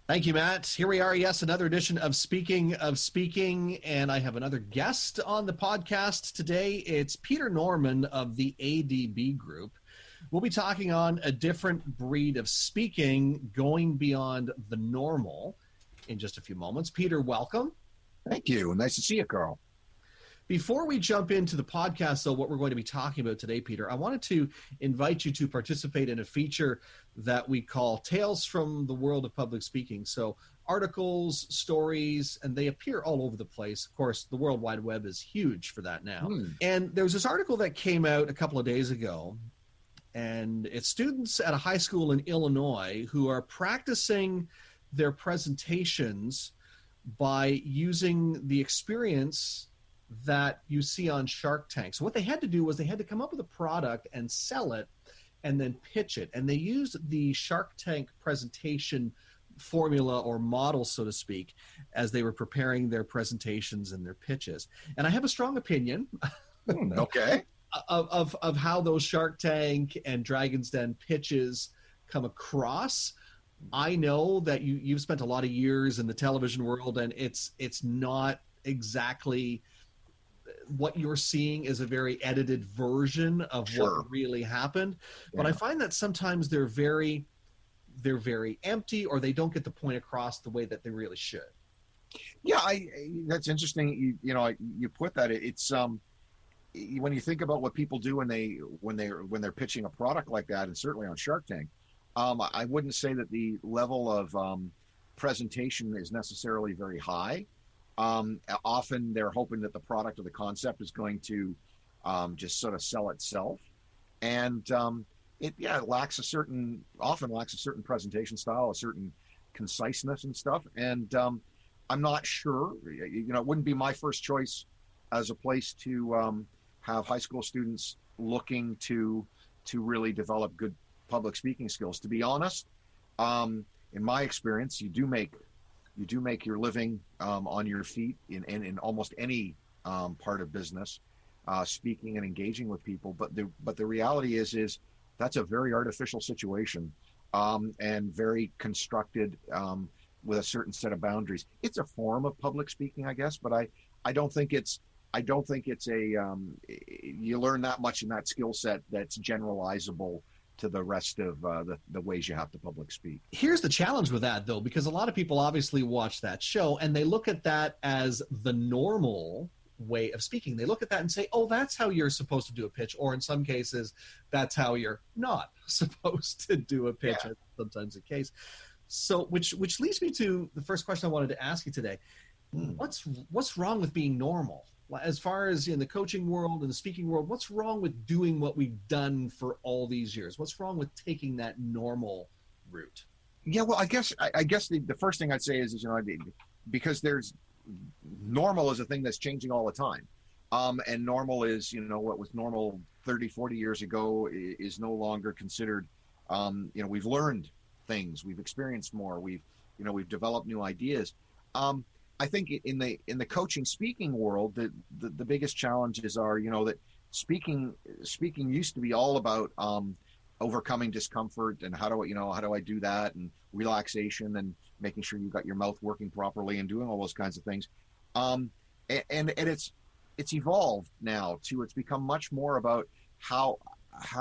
Thank you, Matt. Here we are. Yes, another edition of Speaking, and I have another guest on the podcast today. It's Peter Norman of the ADB Group. We'll be talking on a different breed of speaking, going beyond the normal in just a few moments. Peter, welcome. Thank you. Nice to see you, Carl. Before we jump into the podcast, though, what we're going to be talking about today, Peter, I wanted to invite you to participate in a feature that we call Tales from the World of Public Speaking. So articles, stories, and they appear all over the place. Of course, the World Wide Web is huge for that now. And there was this article that came out a couple of days ago, and it's students at a high school in Illinois who are practicing their presentations by using the experience that you see on Shark Tank. So what they had to do was they had to come up with a product and sell it and then pitch it. And they used the Shark Tank presentation formula or model, so to speak, as they were preparing their presentations and their pitches. And I have a strong opinion Okay. of how those Shark Tank and Dragon's Den pitches come across. I know that you've spent a lot of years in the television world, and it's not exactly what you're seeing is a very edited version of what really happened. Yeah. But I find that sometimes they're very empty, or they don't get the point across the way that they really should. Yeah, that's interesting. You put that. It's when you think about what people do when they're pitching a product like that, and certainly on Shark Tank, I wouldn't say that the level of presentation is necessarily very high. Often they're hoping that the product or the concept is going to just sort of sell itself, and it lacks often lacks a certain presentation style, a certain conciseness and stuff. And I'm not sure, it wouldn't be my first choice as a place to have high school students looking to really develop good public speaking skills. To be honest, in my experience, you do make your living on your feet in almost any part of business, speaking and engaging with people. But the reality is that's a very artificial situation, and very constructed with a certain set of boundaries. It's a form of public speaking, I guess, but I don't think it's you learn that much in that skill set that's generalizable to the rest of the ways you have to public speak. Here's the challenge with that, though, because a lot of people obviously watch that show and they look at that as the normal way of speaking. They look at that and say, oh, that's how you're supposed to do a pitch. Or in some cases, that's how you're not supposed to do a pitch. Yeah. Sometimes the case. So which leads me to the first question I wanted to ask you today. What's wrong with being normal? As far as in the coaching world and the speaking world, what's wrong with doing what we've done for all these years? What's wrong with taking that normal route? Yeah, well, I guess the first thing I'd say is because there's normal is a thing that's changing all the time. And normal is, what was normal 30, 40 years ago is no longer considered. We've learned things, we've experienced more, we've developed new ideas. I think in the coaching speaking world, the biggest challenges are, that speaking used to be all about overcoming discomfort and how do I do that, and relaxation and making sure you got your mouth working properly and doing all those kinds of things. And it's evolved now to, it's become much more about how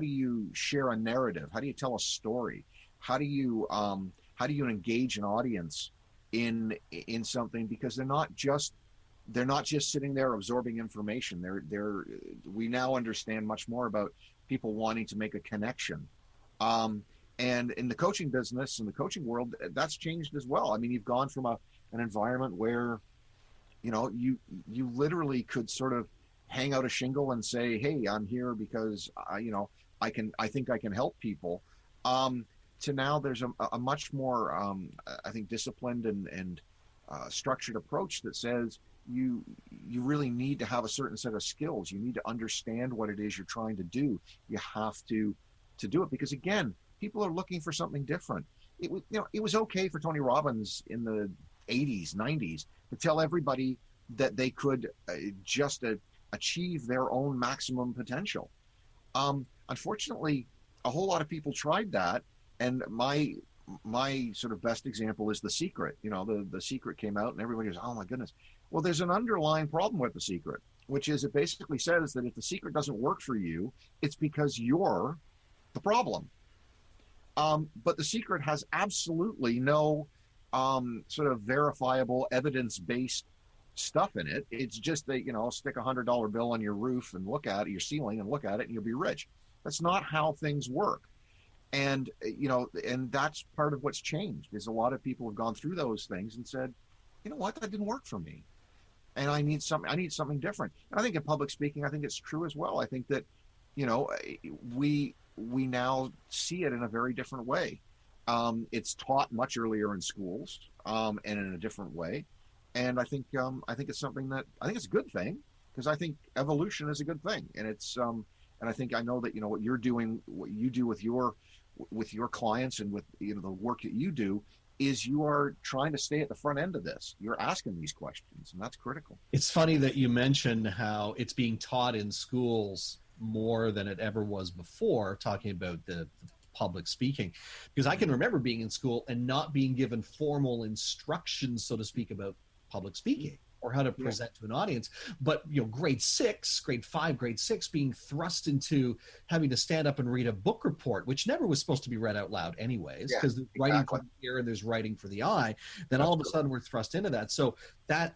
do you share a narrative? How do you tell a story? How do you engage an audience in something, because they're not just sitting there absorbing information. We now understand much more about people wanting to make a connection. And in the coaching business, in the coaching world, that's changed as well. I mean, you've gone from an environment where, you literally could sort of hang out a shingle and say, hey, I'm here because I think I can help people. To now there's a much more, I think, disciplined and structured approach that says you really need to have a certain set of skills. You need to understand what it is you're trying to do. You have to do it, because again, people are looking for something different. It was okay for Tony Robbins in the 80s, 90s to tell everybody that they could just achieve their own maximum potential. Unfortunately, a whole lot of people tried that. And my my sort of best example is The Secret. The Secret came out and everybody goes, oh my goodness. Well, there's an underlying problem with The Secret, which is it basically says that if The Secret doesn't work for you, it's because you're the problem. But The Secret has absolutely no sort of verifiable evidence-based stuff in it. It's just that, stick $100 bill on your roof and look at it, your ceiling, and look at it, and you'll be rich. That's not how things work. And, and that's part of what's changed is a lot of people have gone through those things and said, you know what, that didn't work for me. And I need something different. And I think in public speaking, I think it's true as well. I think that, we now see it in a very different way. It's taught much earlier in schools, and in a different way. And I think it's something that I think it's a good thing, because I think evolution is a good thing. And it's, and I know that, what you're doing, what you do with your clients and with, the work that you do, is you are trying to stay at the front end of this. You're asking these questions, and that's critical. It's funny that you mentioned how it's being taught in schools more than it ever was before, talking about the public speaking, because I can remember being in school and not being given formal instructions, so to speak, about public speaking or how to present to an audience. But, grade 5, grade 6 being thrust into having to stand up and read a book report, which never was supposed to be read out loud anyways, because there's writing for the ear and there's writing for the eye. Then all of a sudden we're thrust into that. So that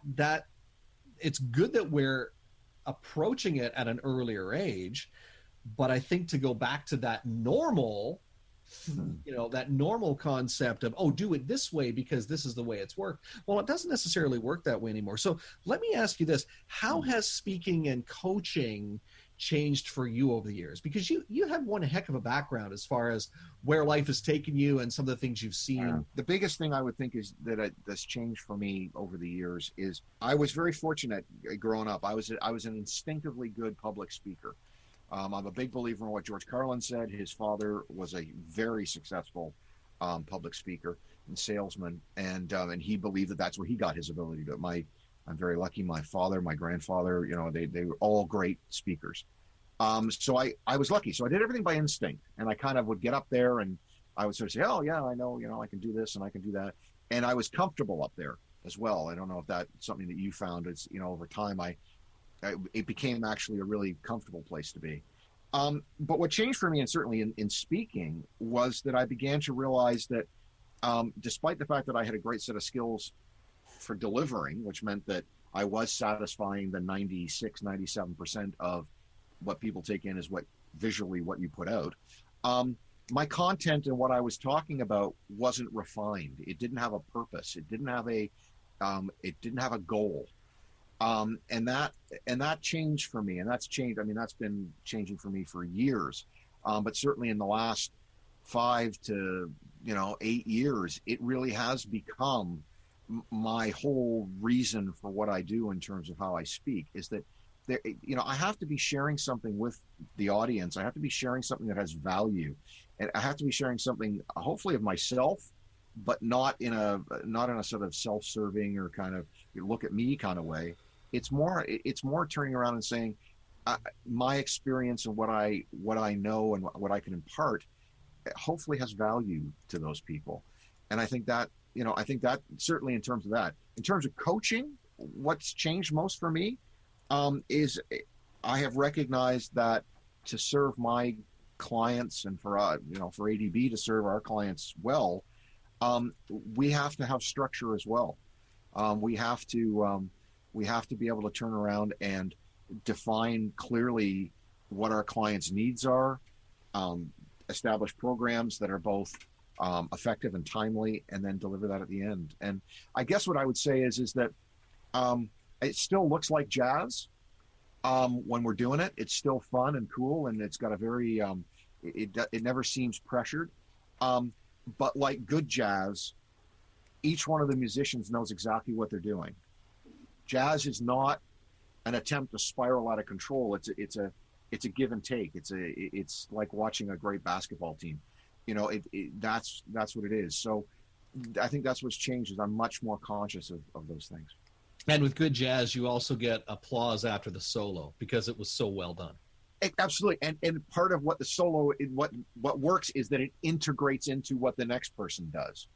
it's good that we're approaching it at an earlier age, but I think to go back to that normal, that normal concept of, do it this way because this is the way it's worked. Well, it doesn't necessarily work that way anymore. So let me ask you this. How has speaking and coaching changed for you over the years? Because you have one heck of a background as far as where life has taken you and some of the things you've seen. The biggest thing I would think is that's changed for me over the years is I was very fortunate growing up. I was an instinctively good public speaker. I'm a big believer in what George Carlin said. His father was a very successful public speaker and salesman, and he believed that that's where he got his ability to. I'm very lucky. My father, my grandfather, they were all great speakers. So I was lucky. So I did everything by instinct, and I kind of would get up there and I would sort of say, oh yeah, I know, I can do this and I can do that. And I was comfortable up there as well. I don't know if that's something that you found. It's, over time, it became actually a really comfortable place to be. But what changed for me, and certainly in speaking, was that I began to realize that despite the fact that I had a great set of skills for delivering, which meant that I was satisfying the 96-97% of what people take in as what you put out, my content and what I was talking about wasn't refined. It didn't have a purpose. It didn't have a goal. And that changed for me, and that's changed. I mean, that's been changing for me for years. But certainly in the last 5 to 8 years, it really has become my whole reason for what I do in terms of how I speak, is that I have to be sharing something with the audience. I have to be sharing something that has value, and I have to be sharing something, hopefully, of myself, but not in a sort of self-serving or kind of look at me kind of way. It's more turning around and saying my experience and what I know and what I can impart hopefully has value to those people. And I think that certainly in terms of coaching, what's changed most for me is I have recognized that to serve my clients and for ADB to serve our clients well, we have to have structure as well. We have to be able to turn around and define clearly what our clients' needs are, establish programs that are both effective and timely, and then deliver that at the end. And I guess what I would say is that it still looks like jazz when we're doing it. It's still fun and cool, and it's got a very it never seems pressured. But like good jazz, each one of the musicians knows exactly what they're doing. Jazz is not an attempt to spiral out of control. It's a give and take. It's like watching a great basketball team. That's what it is. So I think that's what's changed, is I'm much more conscious of those things. And with good jazz, you also get applause after the solo because it was so well done. Absolutely. And part of what the solo, what works is that it integrates into what the next person does.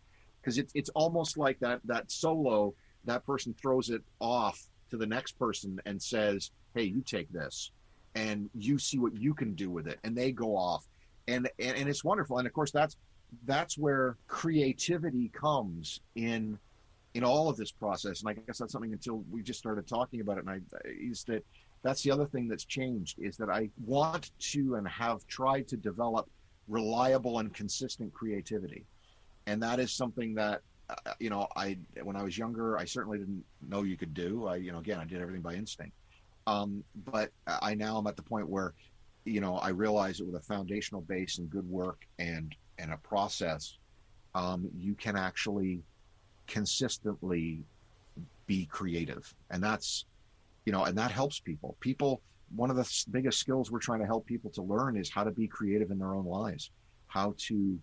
Because it's almost like that solo, that person throws it off to the next person and says, hey, you take this and you see what you can do with it. And they go off. And it's wonderful. And of course, that's where creativity comes in all of this process. And I guess that's something until we just started talking about it. And that's the other thing that's changed, is that I want to and have tried to develop reliable and consistent creativity. And that is something that, when I was younger, I certainly didn't know you could do. I did everything by instinct. But I now am at the point where, I realize that with a foundational base and good work and a process, you can actually consistently be creative. And that's, and that helps people. One of the biggest skills we're trying to help people to learn is how to be creative in their own lives, how to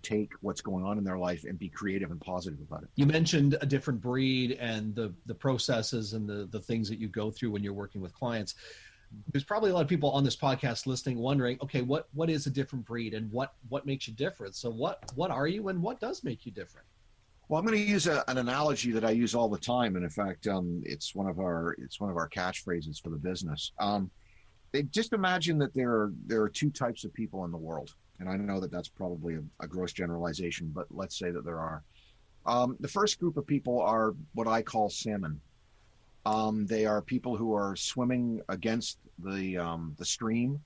take what's going on in their life and be creative and positive about it. You mentioned a different breed and the processes and the things that you go through when you're working with clients. There's probably a lot of people on this podcast listening wondering, okay, what is a different breed and what makes you different? So what are you and what does make you different? Well, I'm going to use an analogy that I use all the time, and in fact, it's one of our catchphrases for the business. Just imagine that there are two types of people in the world, and I know that that's probably a gross generalization, but let's say that there are. The first group of people are what I call salmon. They are people who are swimming against the stream.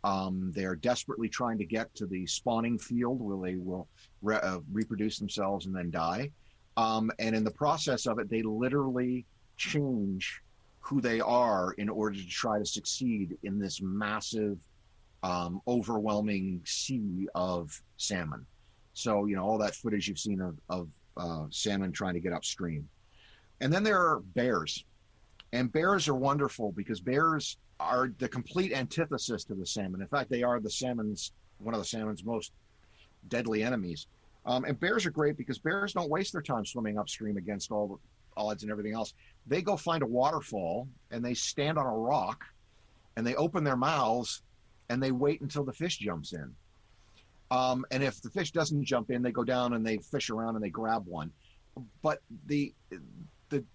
They are desperately trying to get to the spawning field where they will reproduce themselves and then die. And in the process of it, they literally change who they are in order to try to succeed in this massive, overwhelming sea of salmon. So, all that footage you've seen of salmon trying to get upstream. And then there are bears. And bears are wonderful because bears are the complete antithesis to the salmon. In fact, they are one of the salmon's most deadly enemies. And bears are great because bears don't waste their time swimming upstream against all the odds and everything else. They go find a waterfall and they stand on a rock and they open their mouths and they wait until the fish jumps in. And if the fish doesn't jump in, they go down and they fish around and they grab one. But the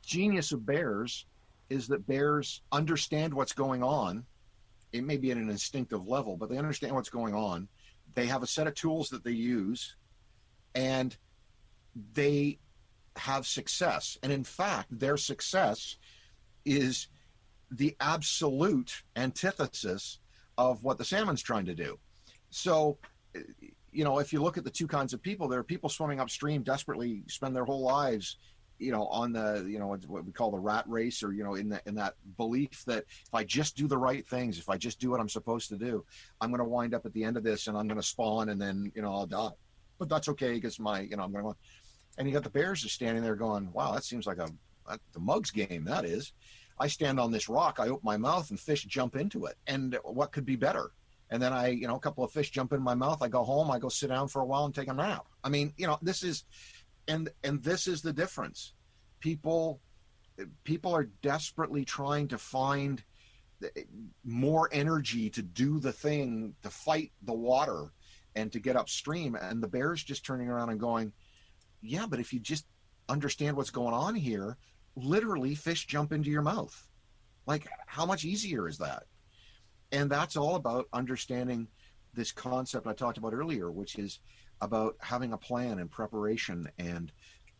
genius of bears is that bears understand what's going on. It may be at an instinctive level, but they understand what's going on. They have a set of tools that they use, and they have success. And in fact, their success is the absolute antithesis of what the salmon's trying to do. So, if you look at the two kinds of people, there are people swimming upstream, desperately spend their whole lives on what we call the rat race, or, in that belief that if I just do the right things, if I just do what I'm supposed to do, I'm going to wind up at the end of this and I'm going to spawn and then, I'll die. But that's okay because I'm going to, and you got the bears just standing there going, wow, that seems like the Mugs game. That is, I stand on this rock, I open my mouth and fish jump into it. And what could be better? And then a couple of fish jump in my mouth. I go home, I go sit down for a while and take a nap. I mean, this is, and this is the difference. People are desperately trying to find more energy to do the thing, to fight the water and to get upstream. And the bear's just turning around and going, yeah, but if you just understand what's going on here, literally fish jump into your mouth. Like, how much easier is that? And that's all about understanding this concept I talked about earlier, which is about having a plan and preparation and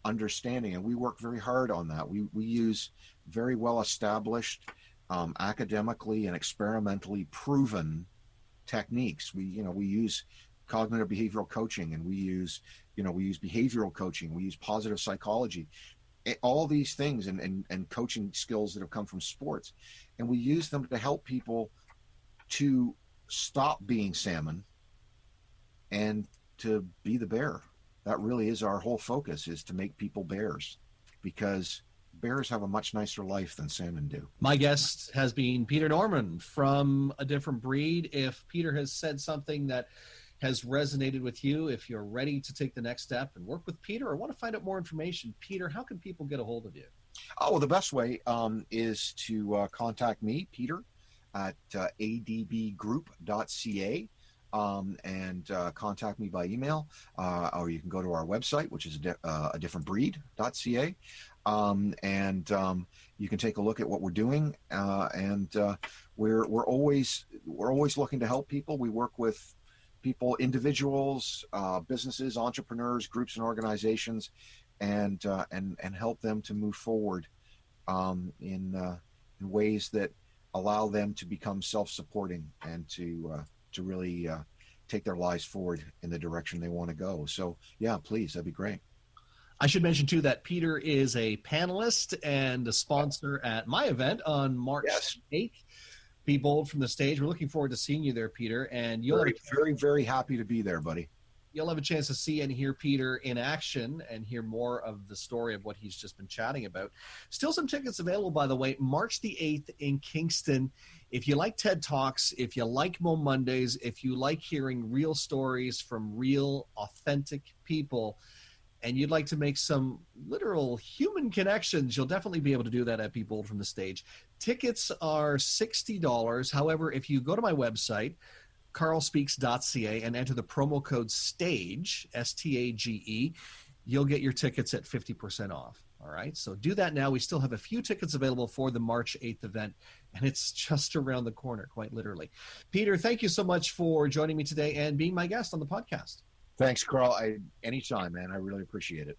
understanding. And we work very hard on that. We use very well established, academically and experimentally proven techniques. We use cognitive behavioral coaching, and we use behavioral coaching. We use positive psychology, all these things and coaching skills that have come from sports. And we use them to help people to stop being salmon and to be the bear. That really is our whole focus, is to make people bears, because bears have a much nicer life than salmon do. My guest has been Peter Norman from A Different Breed. If Peter has said something that has resonated with you, if you're ready to take the next step and work with Peter or want to find out more information, Peter, how can people get a hold of you? Oh, well, the best way is to contact me, Peter, at adbgroup.ca. And contact me by email, or you can go to our website, which is a different breed.ca. And you can take a look at what we're doing. And we're always looking to help people. We work with people, individuals, businesses, entrepreneurs, groups, and organizations, and help them to move forward in ways that allow them to become self-supporting and to really take their lives forward in the direction they want to go. So yeah, please, that'd be great. I should mention too that Peter is a panelist and a sponsor at my event on March 8th. Be Bold from the Stage. We're looking forward to seeing you there, Peter. And you'll very, very happy to be there, buddy. You'll have a chance to see and hear Peter in action and hear more of the story of what he's just been chatting about. Still some tickets available, by the way, March the 8th in Kingston. If you like TED Talks, if you like Mo Mondays, if you like hearing real stories from real, authentic people, and you'd like to make some literal human connections, you'll definitely be able to do that at Be Bold from the Stage. Tickets are $60. However, if you go to my website, carlspeaks.ca, and enter the promo code STAGE, STAGE, you'll get your tickets at 50% off. All right, so do that now. We still have a few tickets available for the March 8th event, and it's just around the corner, quite literally. Peter, thank you so much for joining me today and being my guest on the podcast. Thanks, Carl. Anytime, man. I really appreciate it.